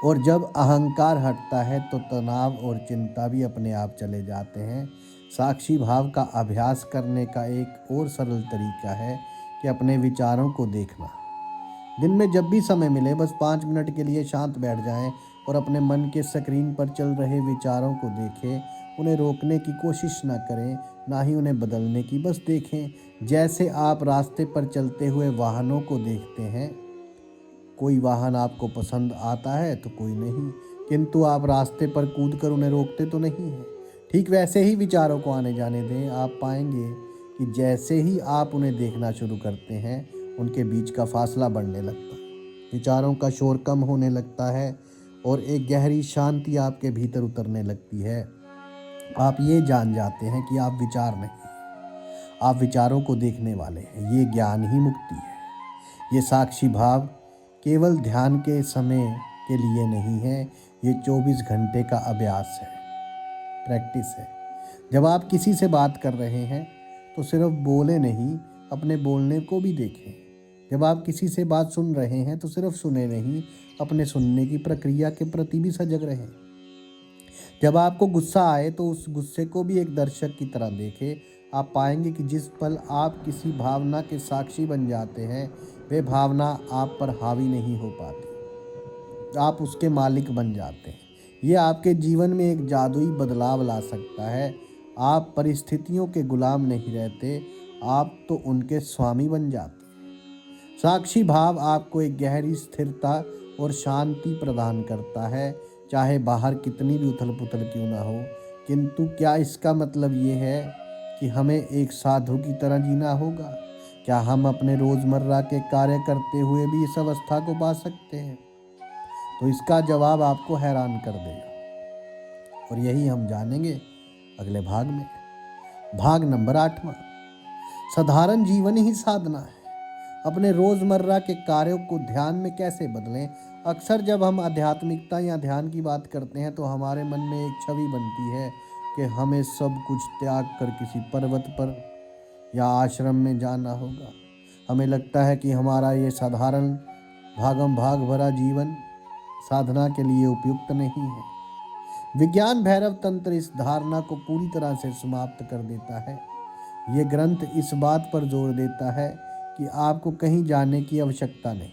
और जब अहंकार हटता है तो तनाव और चिंता भी अपने आप चले जाते हैं। साक्षी भाव का अभ्यास करने का एक और सरल तरीका है कि अपने विचारों को देखना। दिन में जब भी समय मिले बस 5 मिनट के लिए शांत बैठ जाएं और अपने मन के स्क्रीन पर चल रहे विचारों को देखें। उन्हें रोकने की कोशिश ना करें, ना ही उन्हें बदलने की, बस देखें। जैसे आप रास्ते पर चलते हुए वाहनों को देखते हैं। कोई वाहन आपको पसंद आता है तो कोई नहीं, किंतु आप रास्ते पर कूदकर उन्हें रोकते तो नहीं हैं। ठीक वैसे ही विचारों को आने जाने दें। आप पाएंगे कि जैसे ही आप उन्हें देखना शुरू करते हैं, उनके बीच का फासला बढ़ने लगता है, विचारों का शोर कम होने लगता है और एक गहरी शांति आपके भीतर उतरने लगती है। आप ये जान जाते हैं कि आप विचार नहीं, आप विचारों को देखने वाले हैं। ये ज्ञान ही मुक्ति है। ये साक्षी भाव केवल ध्यान के समय के लिए नहीं है, ये 24 घंटे का अभ्यास है, प्रैक्टिस है। जब आप किसी से बात कर रहे हैं तो सिर्फ बोले नहीं, अपने बोलने को भी देखें। जब आप किसी से बात सुन रहे हैं तो सिर्फ सुने नहीं, अपने सुनने की प्रक्रिया के प्रति भी सजग रहें। जब आपको गुस्सा आए तो उस गुस्से को भी एक दर्शक की तरह देखें। आप पाएंगे कि जिस पल आप किसी भावना के साक्षी बन जाते हैं, वे भावना आप पर हावी नहीं हो पाती, आप उसके मालिक बन जाते हैं। ये आपके जीवन में एक जादुई बदलाव ला सकता है। आप परिस्थितियों के गुलाम नहीं रहते, आप तो उनके स्वामी बन जाते हैं। साक्षी भाव आपको एक गहरी स्थिरता और शांति प्रदान करता है, चाहे बाहर कितनी भी उथल पुथल क्यों ना हो। किंतु क्या इसका मतलब ये है कि हमें एक साधु की तरह जीना होगा? क्या हम अपने रोजमर्रा के कार्य करते हुए भी इस अवस्था को पा सकते हैं? तो इसका जवाब आपको हैरान कर देगा, और यही हम जानेंगे अगले भाग में। भाग नंबर 8वां, साधारण जीवन ही साधना है। अपने रोजमर्रा के कार्यों को ध्यान में कैसे बदलें? अक्सर जब हम आध्यात्मिकता या ध्यान की बात करते हैं तो हमारे मन में एक छवि बनती है कि हमें सब कुछ त्याग कर किसी पर्वत पर या आश्रम में जाना होगा। हमें लगता है कि हमारा ये साधारण भागम भाग भरा जीवन साधना के लिए उपयुक्त नहीं है। विज्ञान भैरव तंत्र इस धारणा को पूरी तरह से समाप्त कर देता है। ये ग्रंथ इस बात पर जोर देता है कि आपको कहीं जाने की आवश्यकता नहीं।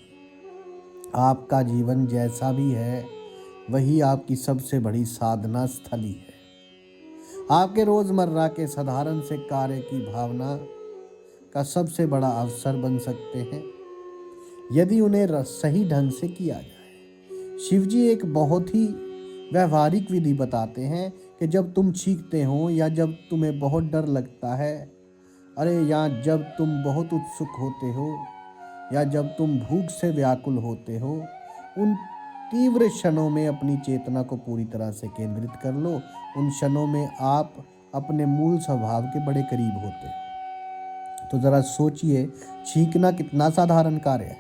आपका जीवन जैसा भी है वही आपकी सबसे बड़ी साधना स्थली है। आपके रोजमर्रा के साधारण से कार्य की भावना का सबसे बड़ा अवसर बन सकते हैं यदि उन्हें सही ढंग से किया जाए। शिवजी एक बहुत ही व्यवहारिक विधि बताते हैं कि जब तुम चीखते हो या जब तुम्हें बहुत डर लगता है, या जब तुम बहुत उत्सुक होते हो या जब तुम भूख से व्याकुल होते हो, उन तीव्र क्षणों में अपनी चेतना को पूरी तरह से केंद्रित कर लो। उन क्षणों में आप अपने मूल स्वभाव के बड़े करीब होते हो। तो ज़रा सोचिए, चीखना कितना साधारण कार्य है,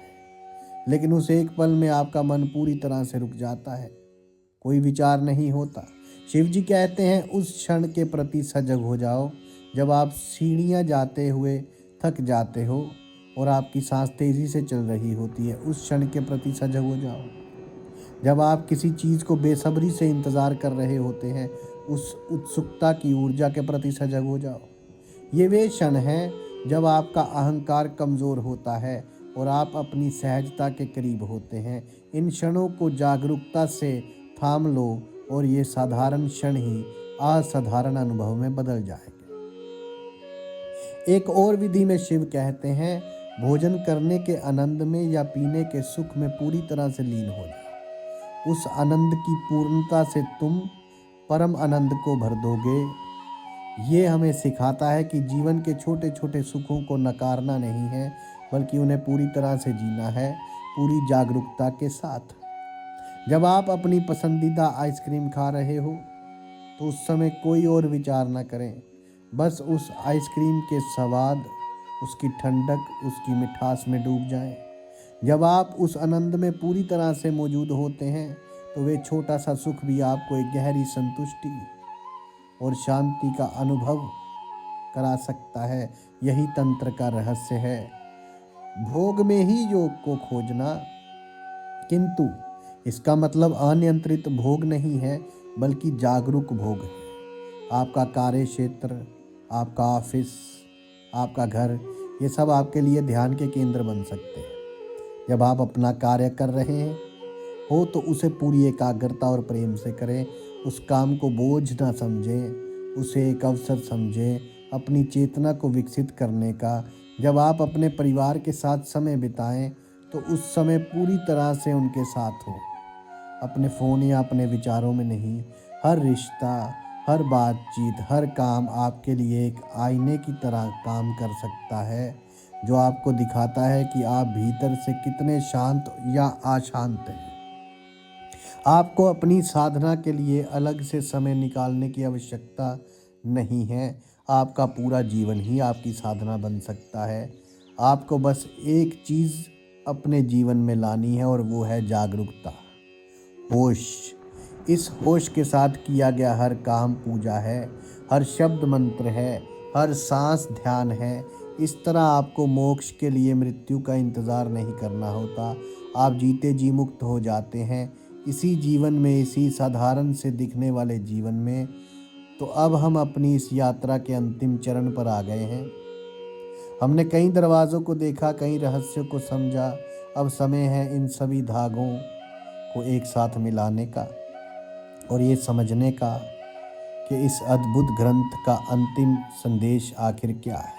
लेकिन उस एक पल में आपका मन पूरी तरह से रुक जाता है, कोई विचार नहीं होता। शिवजी कहते हैं उस क्षण के प्रति सजग हो जाओ जब आप सीढ़ियाँ जाते हुए थक जाते हो और आपकी सांस तेजी से चल रही होती है। उस क्षण के प्रति सजग हो जाओ जब आप किसी चीज़ को बेसब्री से इंतज़ार कर रहे होते हैं। उस उत्सुकता की ऊर्जा के प्रति सजग हो जाओ। ये वे क्षण हैं जब आपका अहंकार कमज़ोर होता है और आप अपनी सहजता के करीब होते हैं। इन क्षणों को जागरूकता से थाम लो और ये साधारण क्षण ही असाधारण अनुभव में बदल जाएंगे। एक और विधि में शिव कहते हैं, भोजन करने के आनंद में या पीने के सुख में पूरी तरह से लीन हो जाओ। उस आनंद की पूर्णता से तुम परम आनंद को भर दोगे। ये हमें सिखाता है कि जीवन के छोटे छोटे सुखों को नकारना नहीं है, बल्कि उन्हें पूरी तरह से जीना है, पूरी जागरूकता के साथ। जब आप अपनी पसंदीदा आइसक्रीम खा रहे हो तो उस समय कोई और विचार न करें, बस उस आइसक्रीम के स्वाद, उसकी ठंडक, उसकी मिठास में डूब जाएं। जब आप उस आनंद में पूरी तरह से मौजूद होते हैं तो वे छोटा सा सुख भी आपको एक गहरी संतुष्टि और शांति का अनुभव करा सकता है। यही तंत्र का रहस्य है, भोग में ही योग को खोजना। किंतु इसका मतलब अनियंत्रित भोग नहीं है, बल्कि जागरूक भोग है। आपका कार्य क्षेत्र, आपका ऑफिस, आपका घर, ये सब आपके लिए ध्यान के केंद्र बन सकते हैं। जब आप अपना कार्य कर रहे हैं हो तो उसे पूरी एकाग्रता और प्रेम से करें। उस काम को बोझ ना समझें, उसे एक अवसर समझें अपनी चेतना को विकसित करने का। जब आप अपने परिवार के साथ समय बिताएं तो उस समय पूरी तरह से उनके साथ हो, अपने फ़ोन या अपने विचारों में नहीं। हर रिश्ता, हर बातचीत, हर काम आपके लिए एक आईने की तरह काम कर सकता है, जो आपको दिखाता है कि आप भीतर से कितने शांत या अशांत हैं। आपको अपनी साधना के लिए अलग से समय निकालने की आवश्यकता नहीं है। आपका पूरा जीवन ही आपकी साधना बन सकता है। आपको बस एक चीज़ अपने जीवन में लानी है और वो है जागरूकता, होश। इस होश के साथ किया गया हर काम पूजा है, हर शब्द मंत्र है, हर सांस ध्यान है। इस तरह आपको मोक्ष के लिए मृत्यु का इंतज़ार नहीं करना होता, आप जीते जी मुक्त हो जाते हैं। इसी जीवन में, इसी साधारण से दिखने वाले जीवन में, तो अब हम अपनी इस यात्रा के अंतिम चरण पर आ गए हैं। हमने कई दरवाज़ों को देखा, कई रहस्यों को समझा। अब समय है इन सभी धागों को एक साथ मिलाने का और ये समझने का कि इस अद्भुत ग्रंथ का अंतिम संदेश आखिर क्या है।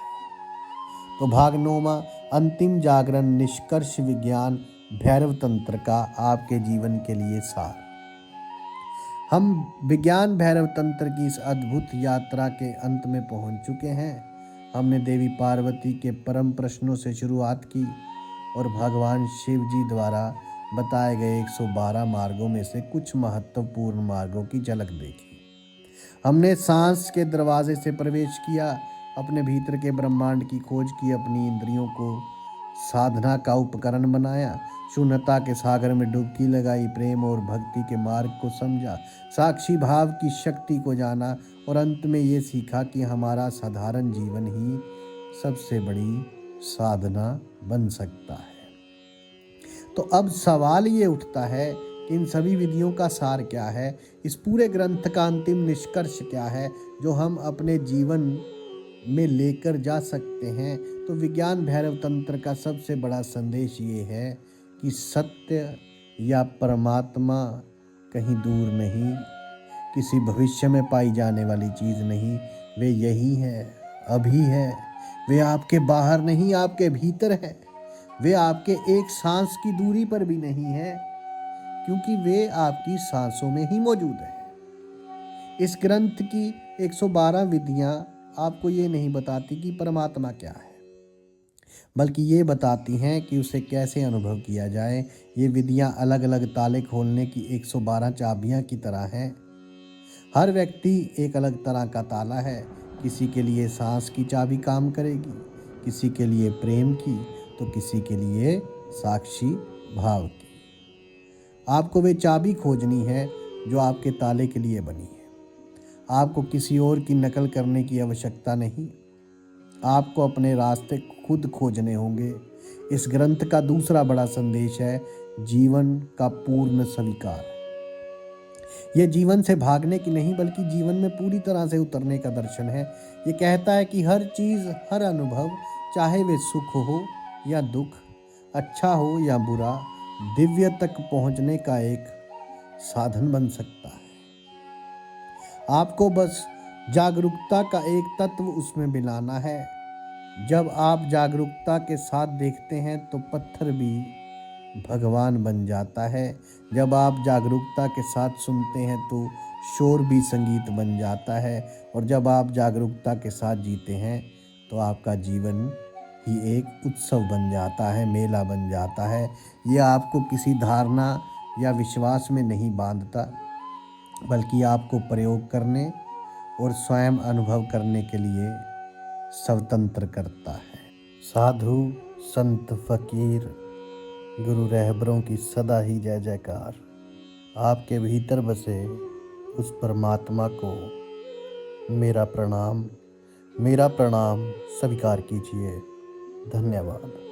तो भाग 9वां, अंतिम जागरण, निष्कर्ष विज्ञान भैरव तंत्र का आपके जीवन के लिए सार। हम विज्ञान भैरव तंत्र की इस अद्भुत यात्रा के अंत में पहुंच चुके हैं। हमने देवी पार्वती के परम प्रश्नों से शुरुआत की और भगवान शिव जी द्वारा बताए गए 112 मार्गों में से कुछ महत्वपूर्ण मार्गों की झलक देखी। हमने सांस के दरवाजे से प्रवेश किया, अपने भीतर के ब्रह्मांड की खोज की, अपनी इंद्रियों को साधना का उपकरण बनाया, शून्यता के सागर में डुबकी लगाई, प्रेम और भक्ति के मार्ग को समझा, साक्षी भाव की शक्ति को जाना और अंत में ये सीखा कि हमारा साधारण जीवन ही सबसे बड़ी साधना बन सकता है। तो अब सवाल ये उठता है कि इन सभी विधियों का सार क्या है, इस पूरे ग्रंथ का अंतिम निष्कर्ष क्या है जो हम अपने जीवन में लेकर जा सकते हैं। तो विज्ञान भैरव तंत्र का सबसे बड़ा संदेश ये है कि सत्य या परमात्मा कहीं दूर नहीं, किसी भविष्य में पाई जाने वाली चीज़ नहीं, वे यही है, अभी है। वे आपके बाहर नहीं, आपके भीतर है। वे आपके एक सांस की दूरी पर भी नहीं है, क्योंकि वे आपकी सांसों में ही मौजूद है। इस ग्रंथ की 112 विधियां आपको ये नहीं बताती कि परमात्मा क्या है, बल्कि ये बताती हैं कि उसे कैसे अनुभव किया जाए। ये विधियां अलग अलग ताले खोलने की 112 चाबियां की तरह हैं। हर व्यक्ति एक अलग तरह का ताला है। किसी के लिए सांस की चाबी काम करेगी, किसी के लिए प्रेम की, तो किसी के लिए साक्षी भाव की। आपको वे चाबी खोजनी है जो आपके ताले के लिए बनी है। आपको किसी और की नकल करने की आवश्यकता नहीं, आपको अपने रास्ते खुद खोजने होंगे। इस ग्रंथ का दूसरा बड़ा संदेश है जीवन का पूर्ण स्वीकार। यह जीवन से भागने की नहीं, बल्कि जीवन में पूरी तरह से उतरने का दर्शन है। ये कहता है कि हर चीज़, हर अनुभव, चाहे वे सुख हो या दुख, अच्छा हो या बुरा, दिव्य तक पहुंचने का एक साधन बन सकता है। आपको बस जागरूकता का एक तत्व उसमें मिलाना है। जब आप जागरूकता के साथ देखते हैं तो पत्थर भी भगवान बन जाता है। जब आप जागरूकता के साथ सुनते हैं तो शोर भी संगीत बन जाता है। और जब आप जागरूकता के साथ जीते हैं तो आपका जीवन ही एक उत्सव बन जाता है, मेला बन जाता है। यह आपको किसी धारणा या विश्वास में नहीं बांधता, बल्कि आपको प्रयोग करने और स्वयं अनुभव करने के लिए स्वतंत्र करता है। साधु, संत, फकीर, गुरु रहबरों की सदा ही जय जयकार। आपके भीतर बसे उस परमात्मा को मेरा प्रणाम स्वीकार कीजिए। धन्यवाद।